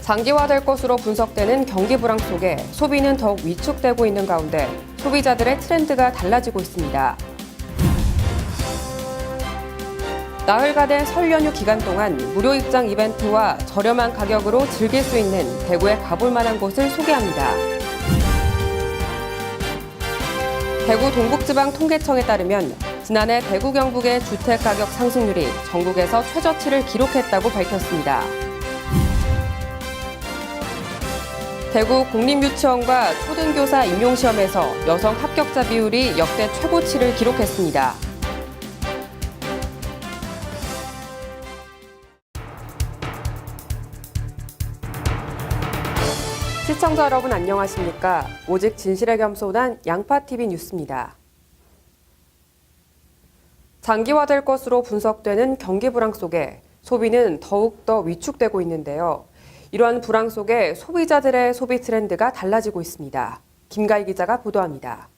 장기화될 것으로 분석되는 경기 불황 속에 소비는 더욱 위축되고 있는 가운데 소비자들의 트렌드가 달라지고 있습니다. 나흘가 된 설 연휴 기간 동안 무료 입장 이벤트와 저렴한 가격으로 즐길 수 있는 대구에 가볼 만한 곳을 소개합니다. 대구 동북지방통계청에 따르면 지난해 대구 경북의 주택가격 상승률이 전국에서 최저치를 기록했다고 밝혔습니다. 대구 공립유치원과 초등교사 임용시험에서 여성 합격자 비율이 역대 최고치를 기록했습니다. 시청자 여러분 안녕하십니까? 오직 진실에 겸손한 양파TV 뉴스입니다. 장기화될 것으로 분석되는 경기 불황 속에 소비는 더욱더 위축되고 있는데요. 이러한 불황 속에 소비자들의 소비 트렌드가 달라지고 있습니다. 김가희 기자가 보도합니다.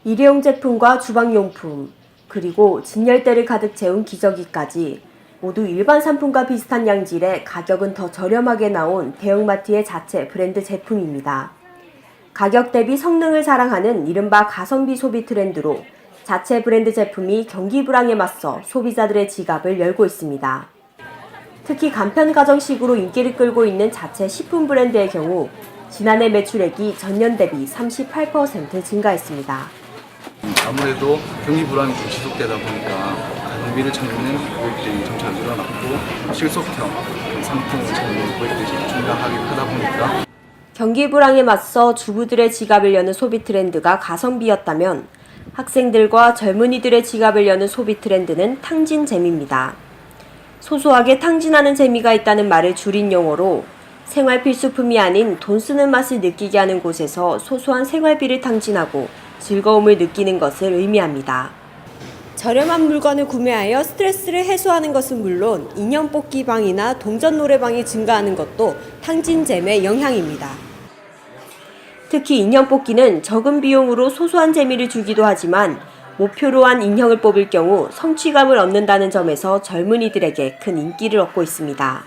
일회용 제품과 주방용품, 그리고 진열대를 가득 채운 기저귀까지 모두 일반 상품과 비슷한 양질의 가격은 더 저렴하게 나온 대형마트의 자체 브랜드 제품입니다. 가격 대비 성능을 사랑하는 이른바 가성비 소비 트렌드로 자체 브랜드 제품이 경기 불황에 맞서 소비자들의 지갑을 열고 있습니다. 특히 간편 가정식으로 인기를 끌고 있는 자체 식품 브랜드의 경우 지난해 매출액이 전년 대비 38% 증가했습니다. 아무래도 경기 불황이 좀 지속되다 보니까 가성비를 찾는 고객들이 점차 늘어났고 실속형 상품을 찾는 고객들이 증가하기 크다 보니까 경기 불황에 맞서 주부들의 지갑을 여는 소비 트렌드가 가성비였다면 학생들과 젊은이들의 지갑을 여는 소비 트렌드는 탕진잼입니다. 소소하게 탕진하는 재미가 있다는 말을 줄인 용어로 생활 필수품이 아닌 돈 쓰는 맛을 느끼게 하는 곳에서 소소한 생활비를 탕진하고 즐거움을 느끼는 것을 의미합니다. 저렴한 물건을 구매하여 스트레스를 해소하는 것은 물론 인형 뽑기 방이나 동전 노래방이 증가하는 것도 탕진잼의 영향입니다. 특히 인형 뽑기는 적은 비용으로 소소한 재미를 주기도 하지만 목표로 한 인형을 뽑을 경우 성취감을 얻는다는 점에서 젊은이들에게 큰 인기를 얻고 있습니다.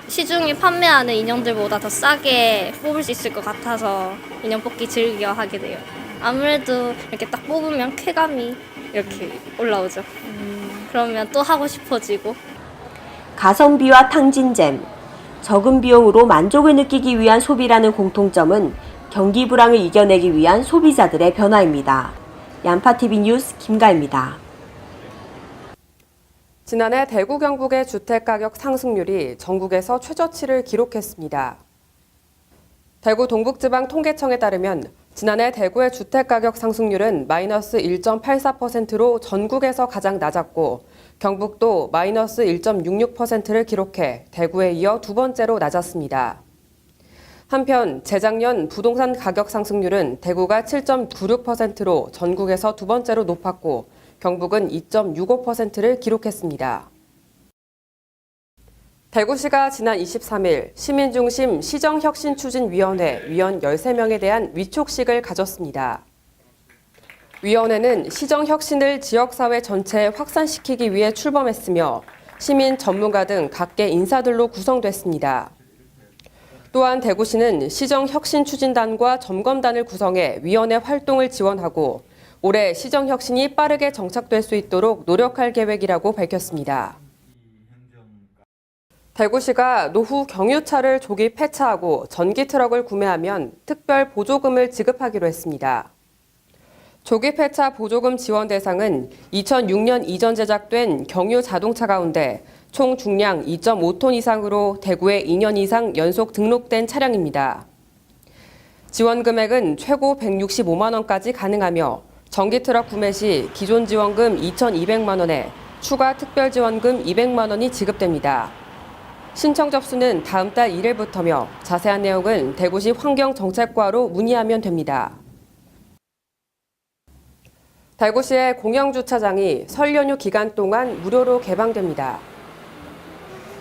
시중에 판매하는 인형들보다 더 싸게 뽑을 수 있을 것 같아서 인형 뽑기 즐겨 하게 돼요. 아무래도 이렇게 딱 뽑으면 쾌감이 이렇게 올라오죠. 그러면 또 하고 싶어지고. 가성비와 탕진잼, 적은 비용으로 만족을 느끼기 위한 소비라는 공통점은 경기 불황을 이겨내기 위한 소비자들의 변화입니다. 양파TV 뉴스 김가희입니다. 지난해 대구 경북의 주택가격 상승률이 전국에서 최저치를 기록했습니다. 대구 동북지방통계청에 따르면 지난해 대구의 주택가격 상승률은 마이너스 1.84%로 전국에서 가장 낮았고 경북도 마이너스 1.66%를 기록해 대구에 이어 두 번째로 낮았습니다. 한편 재작년 부동산 가격 상승률은 대구가 7.96%로 전국에서 두 번째로 높았고 경북은 2.65%를 기록했습니다. 대구시가 지난 23일 시민중심 시정혁신추진위원회 위원 13명에 대한 위촉식을 가졌습니다. 위원회는 시정혁신을 지역사회 전체에 확산시키기 위해 출범했으며 시민 전문가 등 각계 인사들로 구성됐습니다. 또한 대구시는 시정혁신추진단과 점검단을 구성해 위원회 활동을 지원하고 올해 시정혁신이 빠르게 정착될 수 있도록 노력할 계획이라고 밝혔습니다. 대구시가 노후 경유차를 조기 폐차하고 전기 트럭을 구매하면 특별 보조금을 지급하기로 했습니다. 조기 폐차 보조금 지원 대상은 2006년 이전 제작된 경유 자동차 가운데 총 중량 2.5톤 이상으로 대구에 2년 이상 연속 등록된 차량입니다. 지원 금액은 최고 165만 원까지 가능하며 전기 트럭 구매 시 기존 지원금 2,200만 원에 추가 특별 지원금 200만 원이 지급됩니다. 신청 접수는 다음 달 1일부터며 자세한 내용은 대구시 환경정책과로 문의하면 됩니다. 대구시의 공영주차장이 설 연휴 기간 동안 무료로 개방됩니다.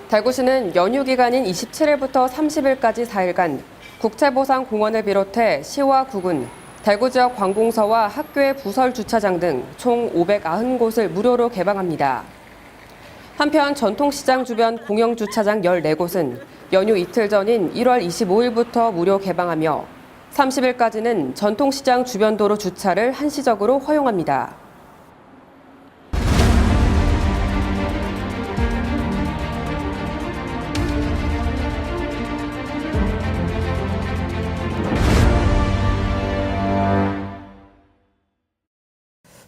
대구시는 연휴 기간인 27일부터 30일까지 4일간 국채보상공원을 비롯해 시와 구군, 대구 지역 관공서와 학교의 부설 주차장 등 총 590곳을 무료로 개방합니다. 한편 전통시장 주변 공영주차장 14곳은 연휴 이틀 전인 1월 25일부터 무료 개방하며 30일까지는 전통시장 주변 도로 주차를 한시적으로 허용합니다.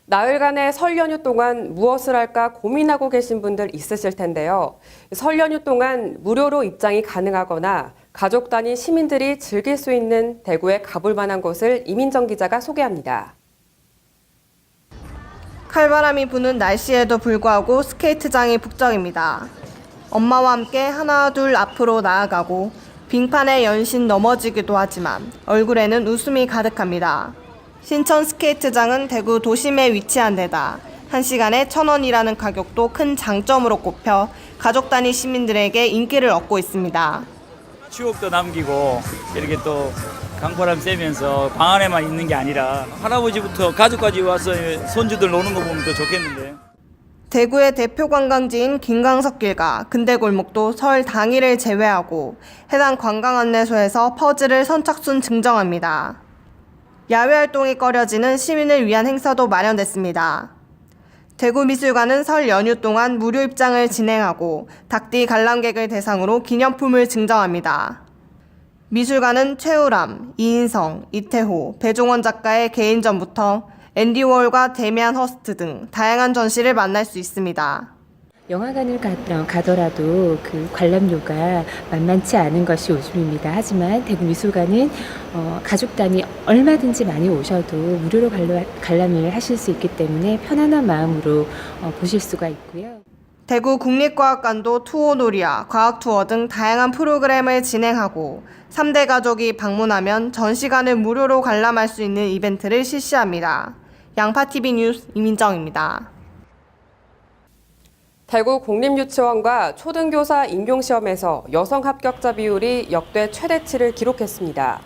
나흘간의 설 연휴 동안 무엇을 할까 고민하고 계신 분들 있으실 텐데요. 설 연휴 동안 무료로 입장이 가능하거나 가족 단위 시민들이 즐길 수 있는 대구에 가볼 만한 곳을 이민정 기자가 소개합니다. 칼바람이 부는 날씨에도 불구하고 스케이트장이 북적입니다. 엄마와 함께 하나 둘 앞으로 나아가고 빙판에 연신 넘어지기도 하지만 얼굴에는 웃음이 가득합니다. 신천 스케이트장은 대구 도심에 위치한 데다 1시간에 1,000원이라는 가격도 큰 장점으로 꼽혀 가족 단위 시민들에게 인기를 얻고 있습니다. 추억도 남기고 이렇게 또 강바람 쐬면서 방 안에만 있는 게 아니라 할아버지부터 가족까지 와서 손주들 노는 거 보면 더 좋겠는데. 대구의 대표 관광지인 김광석길과 근대골목도 설 당일을 제외하고 해당 관광 안내소에서 퍼즐을 선착순 증정합니다. 야외 활동이 꺼려지는 시민을 위한 행사도 마련됐습니다. 대구미술관은 설 연휴 동안 무료 입장을 진행하고 닭띠 관람객을 대상으로 기념품을 증정합니다. 미술관은 최우람, 이인성, 이태호, 배종원 작가의 개인전부터 앤디 워홀과 데미안 허스트 등 다양한 전시를 만날 수 있습니다. 영화관을 가더라도 그 관람료가 만만치 않은 것이 요즘입니다. 하지만 대구미술관은 가족 단위 얼마든지 많이 오셔도 무료로 관람을 하실 수 있기 때문에 편안한 마음으로 보실 수가 있고요. 대구 국립과학관도 투어놀이와 과학투어 등 다양한 프로그램을 진행하고 3대 가족이 방문하면 전시관을 무료로 관람할 수 있는 이벤트를 실시합니다. 양파TV 뉴스 이민정입니다. 대구 공립유치원과 초등교사 임용시험에서 여성 합격자 비율이 역대 최대치를 기록했습니다.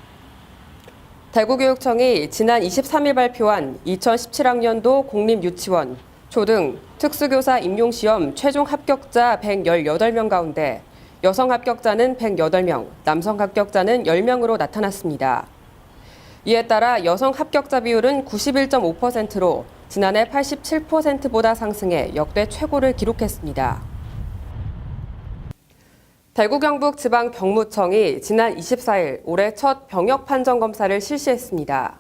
대구교육청이 지난 23일 발표한 2017학년도 공립유치원, 초등, 특수교사 임용시험 최종 합격자 118명 가운데 여성 합격자는 108명, 남성 합격자는 10명으로 나타났습니다. 이에 따라 여성 합격자 비율은 91.5%로 지난해 87%보다 상승해 역대 최고를 기록했습니다. 대구 경북지방병무청이 지난 24일 올해 첫 병역 판정 검사를 실시했습니다.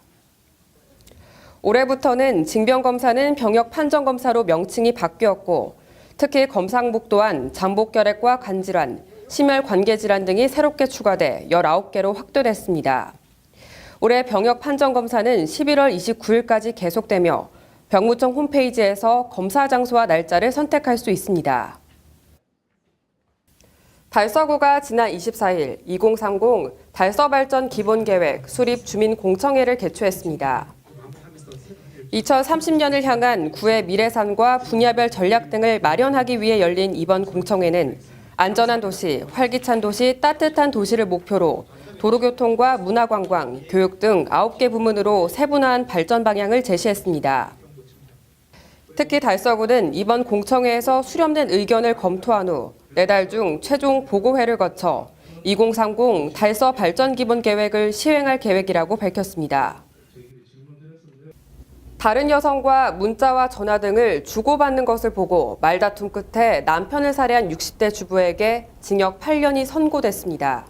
올해부터는 징병검사는 병역 판정 검사로 명칭이 바뀌었고 특히 검사항목 또한 잠복결핵과 간질환, 심혈관계질환 등이 새롭게 추가돼 19개로 확대됐습니다. 올해 병역 판정 검사는 11월 29일까지 계속되며 병무청 홈페이지에서 검사 장소와 날짜를 선택할 수 있습니다. 달서구가 지난 24일 2030 달서발전 기본계획 수립 주민공청회를 개최했습니다. 2030년을 향한 구의 미래산과 분야별 전략 등을 마련하기 위해 열린 이번 공청회는 안전한 도시, 활기찬 도시, 따뜻한 도시를 목표로 도로교통과 문화관광, 교육 등 9개 부문으로 세분화한 발전 방향을 제시했습니다. 특히 달서구는 이번 공청회에서 수렴된 의견을 검토한 후 4달 중 최종 보고회를 거쳐 2030 달서 발전 기본 계획을 시행할 계획이라고 밝혔습니다. 다른 여성과 문자와 전화 등을 주고받는 것을 보고 말다툼 끝에 남편을 살해한 60대 주부에게 징역 8년이 선고됐습니다.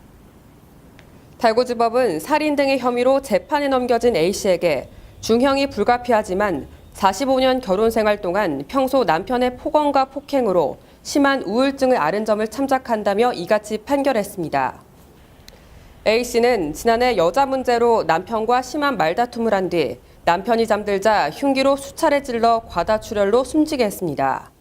대구지법은 살인 등의 혐의로 재판에 넘겨진 A씨에게 중형이 불가피하지만 45년 결혼 생활 동안 평소 남편의 폭언과 폭행으로 심한 우울증을 앓은 점을 참작한다며 이같이 판결했습니다. A씨는 지난해 여자 문제로 남편과 심한 말다툼을 한 뒤 남편이 잠들자 흉기로 수차례 찔러 과다출혈로 숨지게 했습니다.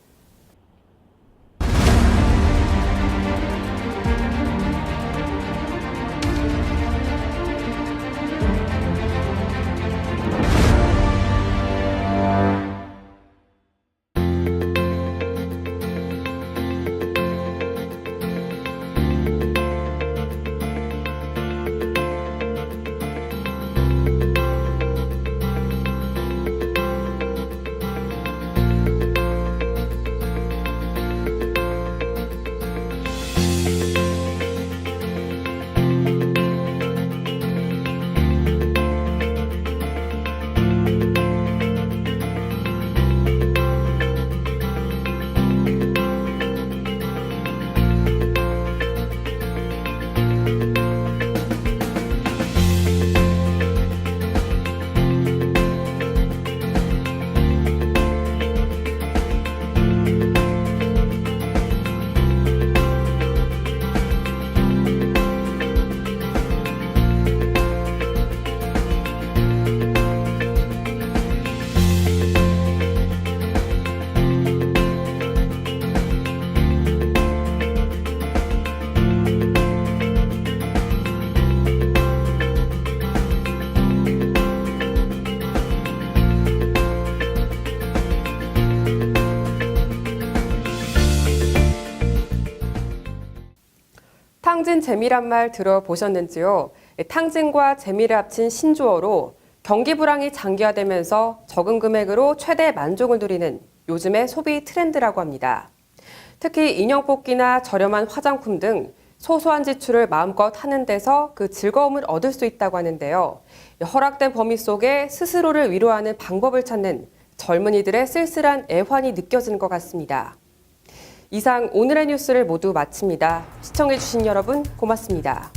탕진 재미란 말 들어보셨는지요? 탕진과 재미를 합친 신조어로 경기 불황이 장기화되면서 적은 금액으로 최대 만족을 누리는 요즘의 소비 트렌드라고 합니다. 특히 인형 뽑기나 저렴한 화장품 등 소소한 지출을 마음껏 하는 데서 그 즐거움을 얻을 수 있다고 하는데요. 허락된 범위 속에 스스로를 위로하는 방법을 찾는 젊은이들의 쓸쓸한 애환이 느껴지는 것 같습니다. 이상 오늘의 뉴스를 모두 마칩니다. 시청해주신 여러분 고맙습니다.